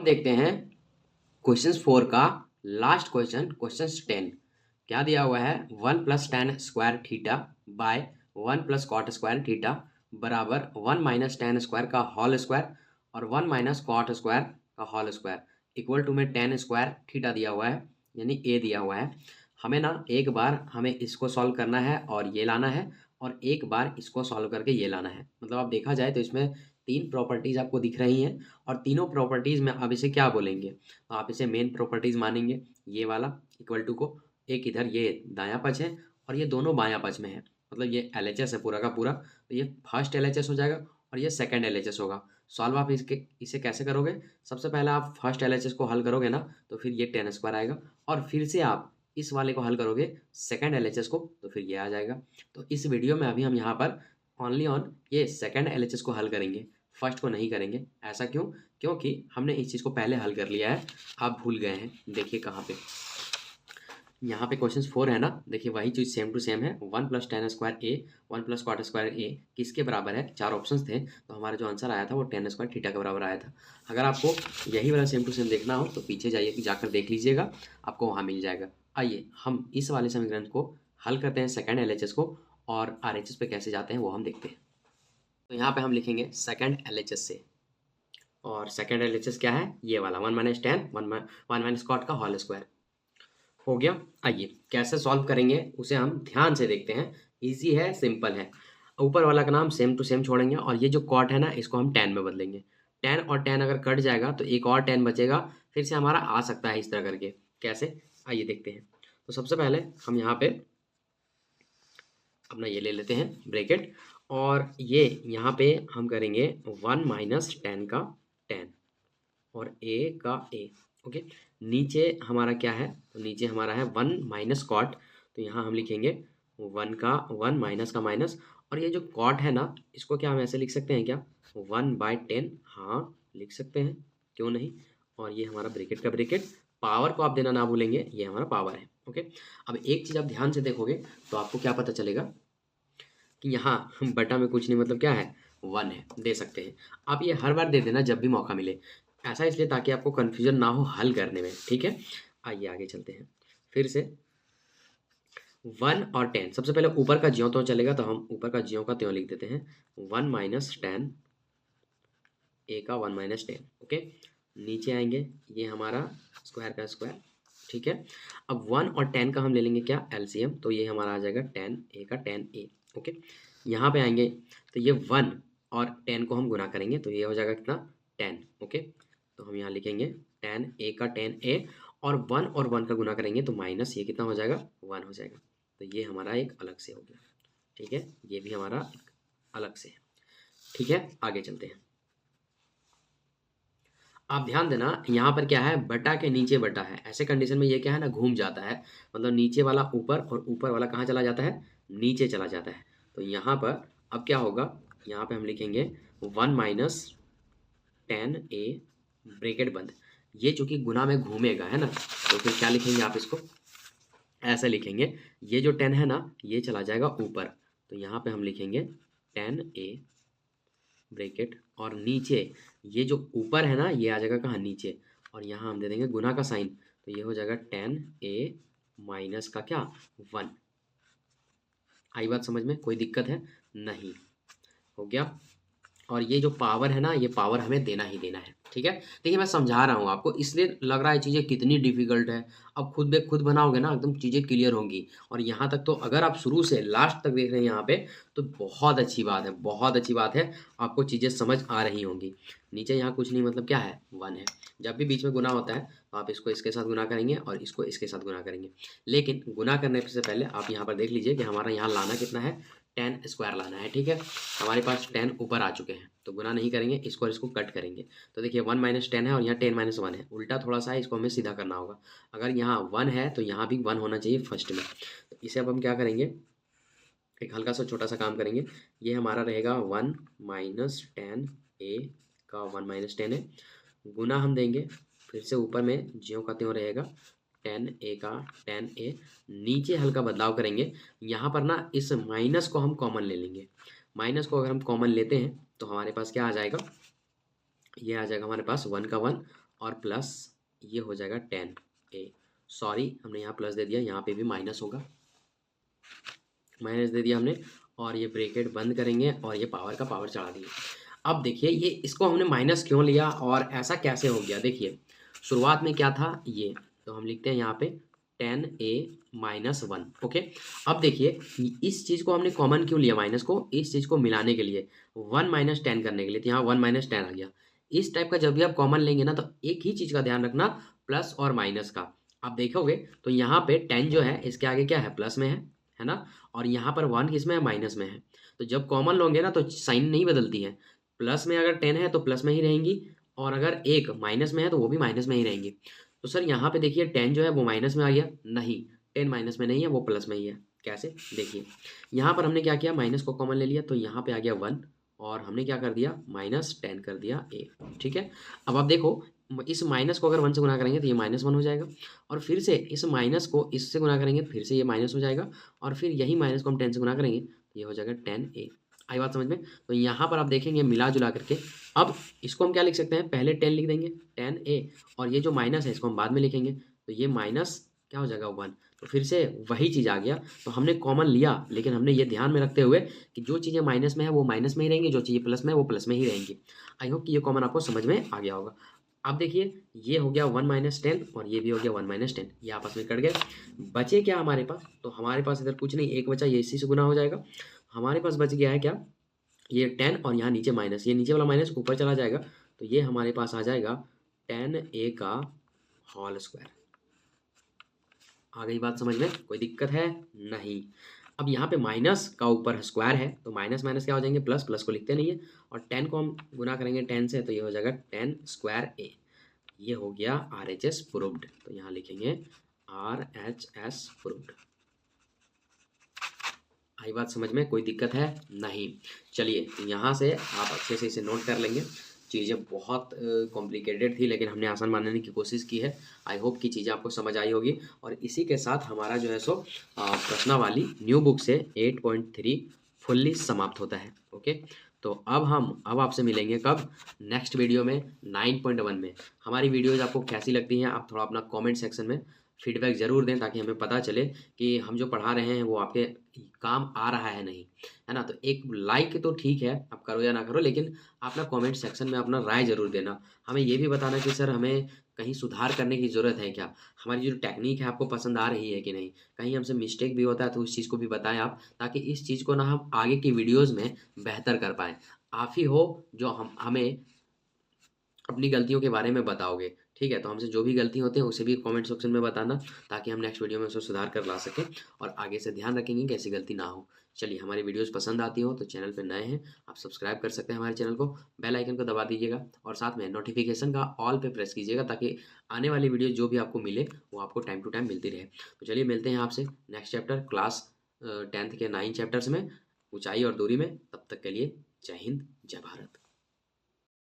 देखते हैं क्वेश्चन 4 का लास्ट क्वेश्चन, क्वेश्चन 10। क्या दिया हुआ है? 1 plus tan square theta by 1 plus cot square theta बराबर 1 माइनस टेन स्क्वायर का होल स्क्वायर और 1 माइनस कॉट स्क्वायर का होल स्क्वायर इक्वल टू में टेन स्क्वायर थीटा दिया हुआ है, यानी ए दिया हुआ है। हमें ना एक बार हमें इसको सॉल्व करना है और ये लाना है, और एक बार इसको सॉल्व करके ये लाना है। मतलब आप देखा जाए तो इसमें तीन प्रॉपर्टीज आपको दिख रही हैं, और तीनों प्रॉपर्टीज में अब इसे क्या बोलेंगे? तो आप इसे मेन प्रॉपर्टीज मानेंगे, ये वाला इक्वल टू को। एक इधर ये दायां पक्ष है और ये दोनों बायां पक्ष में है, मतलब ये LHS है पूरा का पूरा, तो ये फर्स्ट LHS हो जाएगा और ये सेकंड LHS होगा। सॉल्व आप इसे कैसे करोगे? सबसे पहले आप फर्स्ट LHS को हल करोगे ना, तो फिर ये टेन स्क्वायर आएगा, और फिर से आप इस वाले को हल करोगे सेकंड LHS को, तो फिर ये आ जाएगा। तो इस वीडियो में अभी हम यहाँ पर ओनली ऑन ये सेकंड LHS को हल करेंगे, फर्स्ट को नहीं करेंगे। ऐसा क्यों? क्योंकि हमने इस चीज़ को पहले हल कर लिया है, आप भूल गए हैं। देखिए कहाँ पे, यहाँ पे क्वेश्चन 4 है ना, देखिए वही चीज़ सेम टू सेम है। 1 प्लस टेन स्क्वायर ए 1 प्लस कॉट स्क्वायर ए किसके बराबर है? चार ऑप्शंस थे, तो हमारा जो आंसर आया था वो टेन स्क्वायर थीटा के बराबर आया था। अगर आपको यही वाला सेम टू सेम देखना हो तो पीछे जाइए, जाकर देख लीजिएगा, आपको वहाँ मिल जाएगा। आइए हम इस वाले समीकरण को हल करते हैं, सेकंड LHS को, और RHS पे कैसे जाते हैं वो हम देखते हैं। तो यहाँ पे हम लिखेंगे सेकंड LHS से, और सेकंड LHS क्या है? ये वाला 1 माइनस टेन 1 माइनस कॉट का होल स्क्वायर हो गया। आइए कैसे सॉल्व करेंगे उसे हम ध्यान से देखते हैं। इजी है, सिंपल है। ऊपर वाला का नाम सेम टू सेम छोड़ेंगे, और ये जो कॉट है ना इसको हम टेन में बदलेंगे। टेन और टेन अगर कट जाएगा तो एक और टेन बचेगा, फिर से हमारा आ सकता है इस तरह करके। कैसे? आइए देखते हैं। तो सबसे पहले हम यहाँ पे अपना ये ले लेते हैं ब्रैकेट, और ये यहाँ पे हम करेंगे 1 माइनस टेन का टेन और ए का ए। ओके, नीचे हमारा क्या है? तो नीचे हमारा है 1 माइनस कॉट, तो यहाँ हम लिखेंगे 1 का 1 माइनस का माइनस, और ये जो कॉट है ना इसको क्या हम ऐसे लिख सकते हैं क्या? 1/10, हाँ लिख सकते हैं, क्यों नहीं। और ये हमारा ब्रैकेट का ब्रैकेट, पावर को आप देना ना भूलेंगे, ये हमारा पावर है। ओके, अब एक चीज़ आप ध्यान से देखोगे तो आपको क्या पता चलेगा कि यहाँ बटा में कुछ नहीं, मतलब क्या है? 1 है, दे सकते हैं। आप ये हर बार दे देना जब भी मौका मिले, ऐसा इसलिए ताकि आपको कन्फ्यूजन ना हो हल करने में, ठीक है। आइए आगे चलते हैं फिर से। 1 और 10, सबसे पहले ऊपर का ज्यों त्यों चलेगा, तो हम ऊपर का ज्यों का त्यों लिख देते हैं। 1 माइनस टेन ए का 1 माइनस टेन। ओके, नीचे आएंगे, ये हमारा स्क्वायर का स्क्वायर, ठीक है। अब 1 और 10 का हम ले लेंगे क्या? LCM, तो ये हमारा आ जाएगा 10 A का 10A। ओके, यहाँ पे आएंगे तो ये 1 और 10 को हम गुना करेंगे, तो ये हो जाएगा कितना? 10। ओके, तो हम यहाँ लिखेंगे 10A का 10A, और 1 और 1 का गुना करेंगे तो माइनस ये कितना हो जाएगा? 1 हो जाएगा। तो ये हमारा एक अलग से हो गया, ठीक है। ये भी हमारा एक अलग से है, ठीक है। आगे चलते हैं। आप ध्यान देना, यहाँ पर क्या है? बटा के नीचे बटा है, ऐसे कंडीशन में ये क्या है ना, घूम जाता है। मतलब नीचे वाला ऊपर और ऊपर वाला कहाँ चला जाता है? नीचे चला जाता है। तो यहाँ पर अब क्या होगा? यहाँ पे हम लिखेंगे 1 माइनस 10A ब्रैकेट बंद। ये चूंकि गुना में घूमेगा है ना, तो फिर क्या लिखेंगे आप इसको? ऐसे लिखेंगे, ये जो 10 है ना ये चला जाएगा ऊपर, तो यहाँ पे हम लिखेंगे 10A ब्रैकेट, और नीचे ये जो ऊपर है ना ये आ जाएगा कहाँ? नीचे, और यहाँ हम दे देंगे गुना का साइन, तो ये हो जाएगा 10A माइनस का क्या? 1। आई बात समझ में? कोई दिक्कत है? नहीं, हो गया। और ये जो पावर है ना, ये पावर हमें देना ही देना है, ठीक है। देखिए मैं समझा रहा हूँ आपको, इसलिए लग रहा है चीज़ें कितनी डिफिकल्ट है। अब खुद बे खुद बनाओगे ना एकदम चीज़ें क्लियर होंगी। और यहाँ तक तो अगर आप शुरू से लास्ट तक देख रहे हैं यहाँ पे, तो बहुत अच्छी बात है, बहुत अच्छी बात है। आपको चीज़ें समझ आ रही होंगी। नीचे यहाँ कुछ नहीं, मतलब क्या है? 1 है। जब भी बीच में गुना होता है तो आप इसको इसके साथ गुना करेंगे और इसको इसके साथ गुना करेंगे। लेकिन गुना करने से पहले आप यहाँ पर देख लीजिए कि हमारा यहाँ लाना कितना है? 10 स्क्वायर लाना है, ठीक है। हमारे पास 10 ऊपर आ चुके हैं, तो गुना नहीं करेंगे, इसको और इसको कट करेंगे। तो देखिए 1 माइनस 10 है और यहाँ 10 माइनस 1 है, उल्टा थोड़ा सा है, इसको हमें सीधा करना होगा। अगर यहाँ 1 है तो यहाँ भी 1 होना चाहिए फर्स्ट में। तो इसे अब हम क्या करेंगे? एक हल्का सा छोटा सा काम करेंगे। ये हमारा रहेगा 1 माइनस 10A का 1 माइनस 10 है, गुना हम देंगे, फिर से ऊपर में ज्यों का त्यों रहेगा 10A का 10A। नीचे हल्का बदलाव करेंगे, यहाँ पर ना इस माइनस को हम कॉमन ले लेंगे। माइनस को अगर हम कॉमन लेते हैं तो हमारे पास क्या आ जाएगा? ये आ जाएगा हमारे पास 1 का 1 और प्लस ये हो जाएगा 10a। सॉरी हमने यहाँ प्लस दे दिया, यहाँ पे भी माइनस होगा, माइनस दे दिया हमने, और ये ब्रैकेट बंद करेंगे और ये पावर का पावर चढ़ा दिए। अब देखिए ये इसको हमने माइनस क्यों लिया और ऐसा कैसे हो गया। देखिए शुरुआत में क्या था ये, तो हम लिखते हैं यहाँ पे 10a माइनस 1। ओके, अब देखिए इस चीज़ को हमने कॉमन क्यों लिया, माइनस को, इस चीज़ को मिलाने के लिए, 1 माइनस 10 करने के लिए, तो यहाँ 1 माइनस 10 आ गया। इस टाइप का जब भी आप कॉमन लेंगे ना, तो एक ही चीज़ का ध्यान रखना, प्लस और माइनस का। आप देखोगे तो यहाँ पे 10 जो है इसके आगे क्या है, प्लस में है ना, और यहाँ पर 1 किस में है, माइनस में है। तो जब कॉमन लोगे ना तो साइन नहीं बदलती है, प्लस में अगर 10 है तो प्लस में ही रहेंगी, और अगर एक माइनस में है तो वो भी माइनस में ही रहेंगी। तो सर यहाँ पे देखिए 10 जो है वो माइनस में आ गया, नहीं 10 माइनस में नहीं है, वो प्लस में ही है। कैसे, देखिए यहाँ पर हमने क्या किया, माइनस को कॉमन ले लिया, तो यहाँ पे आ गया 1, और हमने क्या कर दिया, माइनस 10 कर दिया a। ठीक है, अब आप देखो इस माइनस को अगर 1 से गुना करेंगे तो ये -1 हो जाएगा, और फिर से इस माइनस को इससे गुना करेंगे फिर से ये माइनस हो जाएगा, और फिर यही माइनस को हम 10 से गुना करेंगे तो ये हो जाएगा 10a। आई बात समझ में। तो यहाँ पर आप देखेंगे मिला जुला करके, अब इसको हम क्या लिख सकते हैं, पहले 10 लिख देंगे 10a, और ये जो माइनस है इसको हम बाद में लिखेंगे, तो ये माइनस क्या हो जाएगा 1। तो फिर से वही चीज़ आ गया, तो हमने कॉमन लिया, लेकिन हमने ये ध्यान में रखते हुए कि जो चीज़ें माइनस में है वो माइनस में ही रहेंगी, जो चीज़ें प्लस में है वो प्लस में ही रहेंगी। आई होप कि ये कॉमन आपको समझ में आ गया होगा। अब देखिए ये हो गया 1 माइनस 10 और ये भी हो गया 1 माइनस 10, ये आपस में कट गए। बचे क्या हमारे पास, तो हमारे पास इधर कुछ नहीं, एक बचा, ये इसी से गुना हो जाएगा। हमारे पास बच गया है क्या, ये 10 और यहाँ नीचे माइनस, ये नीचे वाला माइनस ऊपर चला जाएगा, तो ये हमारे पास आ जाएगा 10a का होल स्क्वायर। आ गई बात समझ में, कोई दिक्कत है नहीं। अब यहाँ पे माइनस का ऊपर स्क्वायर है, तो माइनस माइनस क्या हो जाएंगे, प्लस, प्लस को लिखते नहीं है, और 10 को हम गुना करेंगे 10 से, तो ये हो जाएगा 10 स्क्वायर a। ये हो गया RHS प्रूव्ड, तो यहाँ लिखेंगे RHS प्रूव्ड। आई बात समझ में, कोई दिक्कत है नहीं। चलिए यहाँ से आप अच्छे से इसे नोट कर लेंगे। चीज़ें बहुत कॉम्प्लिकेटेड थी, लेकिन हमने आसान बनाने की कोशिश की है। आई होप कि चीज़ें आपको समझ आई होगी। और इसी के साथ हमारा जो है सो प्रश्नावली न्यू बुक से 8.3 फुल्ली समाप्त होता है। ओके, तो अब आपसे मिलेंगे कब, नेक्स्ट वीडियो में 9.1 में। हमारी वीडियोज़ आपको कैसी लगती हैं, आप थोड़ा अपना कॉमेंट सेक्शन में फीडबैक ज़रूर दें, ताकि हमें पता चले कि हम जो पढ़ा रहे हैं वो आपके काम आ रहा है नहीं, है ना। तो एक लाइक तो ठीक है, आप करो या ना करो, लेकिन अपना कमेंट सेक्शन में अपना राय ज़रूर देना। हमें ये भी बताना कि सर हमें कहीं सुधार करने की ज़रूरत है क्या, हमारी जो टेक्निक है आपको पसंद आ रही है कि नहीं, कहीं हमसे मिस्टेक भी होता है तो उस चीज़ को भी बताएं आप, ताकि इस चीज़ को ना हम आगे की वीडियोज़ में बेहतर कर पाएँ। आप ही हो जो हमें अपनी गलतियों के बारे में बताओगे। ठीक है, तो हमसे जो भी गलती होती है उसे भी कमेंट सेक्शन में बताना, ताकि हम नेक्स्ट वीडियो में उसे सुधार कर ला सकें, और आगे से ध्यान रखेंगे कि ऐसी गलती ना हो। चलिए, हमारी वीडियोस पसंद आती हो तो चैनल पे नए हैं आप सब्सक्राइब कर सकते हैं हमारे चैनल को, बेल आइकन को दबा दीजिएगा, और साथ में नोटिफिकेशन का ऑल पे प्रेस कीजिएगा, ताकि आने वाली वीडियो जो भी आपको मिले वो आपको टाइम टू टाइम मिलती रहे। तो चलिए मिलते हैं आपसे नेक्स्ट चैप्टर क्लास 10th के 9 चैप्टर्स में, ऊंचाई और दूरी में। तब तक के लिए जय हिंद, जय भारत।